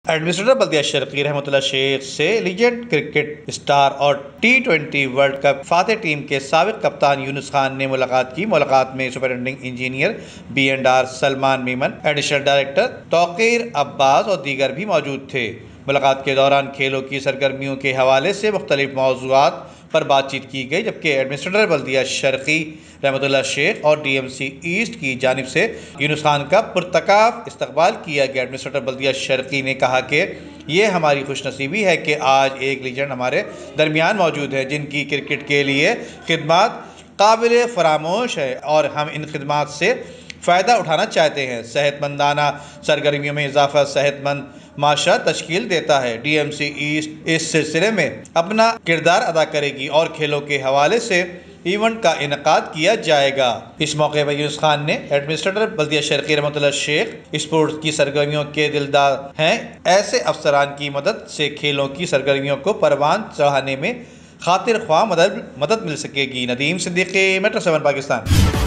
Administrator बल्दिया शर्की रहमतुल्लाह शेख से legend cricket star और T20 world cup Fateh team के साबिक कप्तान यूनुस खान ने मुलाकात की। मुलाकात में superintending engineer B&R Salman Memon, additional director Tauqeer Abbas और दीगर भी मौजूद थे। मुलाकात के दौरान खेलों की सरगर्मियों के हवाले से मुख्तलिफ मौज़ूआत पर बातचीत की गई, जबकि एडमिनिस्ट्रेटर बल्दिया शर्की रहमतुल्लाह शेख और DMC ईस्ट की जानिब से यूनुस खान का पुरतकाब इस्तकबाल किया गया। एडमिनिस्ट्रेटर बल्दिया शर्की ने कहा कि ये हमारी खुशनसीबी है कि आज एक लीजेंड हमारे दरमियान मौजूद है जिनकी क्रिकेट के लिए खिदमत काबिल फरामोश है और हम इन खिदमत से फ़ायदा उठाना चाहते हैं। सेहतमंदाना सरगर्मियों में इजाफा सेहतमंद माशरा तश्कील देता है। DMC ईस्ट इस सिलसिले में अपना किरदार अदा करेगी और खेलों के हवाले से इवेंट का इनकाद किया जाएगा। इस मौके पर यूनुस खान ने एडमिनिस्ट्रेटर बल्दिया शर्की रहमतुल्लाह शेख स्पोर्ट्स की सरगर्मियों के दिलदार हैं, ऐसे अफसरान की मदद से खेलों की सरगर्मियों को परवान चढ़ाने में खातिर ख्वाह मदद मिल सकेगी। नदीम सिद्दीकी, मेट्रो 7 पाकिस्तान।